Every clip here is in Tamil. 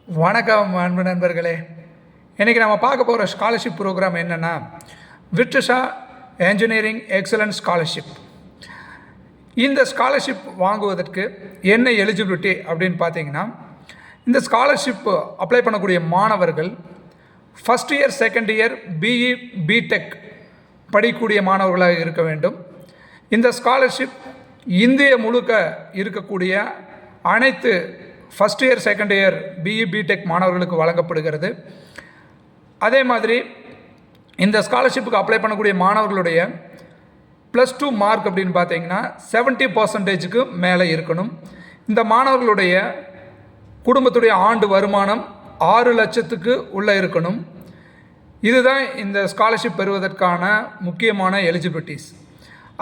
வணக்கம் அன்பு நண்பர்களே. இன்றைக்கி நம்ம பார்க்க போகிற ஸ்காலர்ஷிப் ப்ரோக்ராம் என்னென்னா விர்ட்ஷா என்ஜினியரிங் எக்ஸலன்ஸ் ஸ்காலர்ஷிப். இந்த ஸ்காலர்ஷிப் வாங்குவதற்கு என்ன எலிஜிபிலிட்டி அப்படின்னு பார்த்தீங்கன்னா, இந்த ஸ்காலர்ஷிப் அப்ளை பண்ணக்கூடிய மாணவர்கள் first year second year BE BTech படிக்கக்கூடிய மாணவர்களாக இருக்க வேண்டும். இந்த ஸ்காலர்ஷிப் இந்திய முழுக்க இருக்கக்கூடிய அனைத்து first year second year BE BTech மாணவர்களுக்கு வழங்கப்படுகிறது. அதே மாதிரி இந்த ஸ்காலர்ஷிப்புக்கு அப்ளை பண்ணக்கூடிய மாணவர்களுடைய +2 மார்க் அப்படின்னு பார்த்தீங்கன்னா 70% மேலே இருக்கணும். இந்த மாணவர்களுடைய குடும்பத்துடைய ஆண்டு வருமானம் 6 லட்சத்துக்கு உள்ளே இருக்கணும். இதுதான் இந்த ஸ்காலர்ஷிப் பெறுவதற்கான முக்கியமான எலிஜிபிலிட்டிஸ்.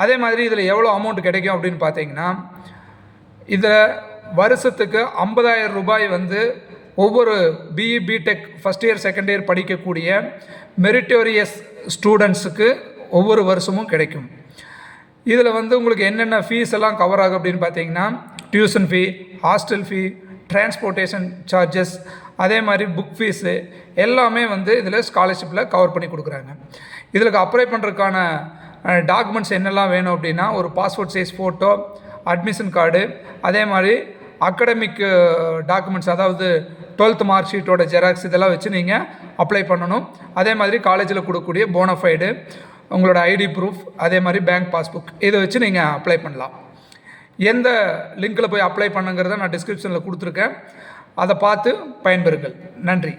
அதே மாதிரி இதில் எவ்வளோ அமௌண்ட் கிடைக்கும் அப்படின்னு பார்த்தீங்கன்னா, இதில் வருஷத்துக்கு 50,000 ரூபாய் ஒவ்வொரு BE BTech first year second year படிக்கக்கூடிய மெரிட்டோரியஸ் ஸ்டூடெண்ட்ஸுக்கு ஒவ்வொரு வருஷமும் கிடைக்கும். இதில் உங்களுக்கு என்னென்ன ஃபீஸ் எல்லாம் கவர் ஆகும் அப்படின்னு பார்த்தீங்கன்னா, tuition fee, hostel fee, transportation charges, அதே மாதிரி புக் ஃபீஸு எல்லாமே இதில் ஸ்காலர்ஷிப்பில் கவர் பண்ணி கொடுக்குறாங்க. இதில் அப்ளை பண்ணுறதுக்கான டாக்குமெண்ட்ஸ் என்னெல்லாம் வேணும் அப்படின்னா, ஒரு passport size photo, admission card, அதே மாதிரி அகடமிக் டாக்குமெண்ட்ஸ், அதாவது 12th மார்க் ஷீட்டோட ஜெராக்ஸ், இதெல்லாம் வச்சு நீங்கள் அப்ளை பண்ணணும். அதே மாதிரி காலேஜில் கொடுக்கக்கூடிய போனஃபைடு, உங்களோட ஐடி ப்ரூஃப், அதே மாதிரி பேங்க் பாஸ்புக், இதை வச்சு நீங்கள் அப்ளை பண்ணலாம். எந்த லிங்க்கில் போய் அப்ளை பண்ணுங்கிறத நான் டிஸ்கிரிப்ஷனில் கொடுத்துருக்கேன். அதை பார்த்து பயன்பெறுங்கள். நன்றி.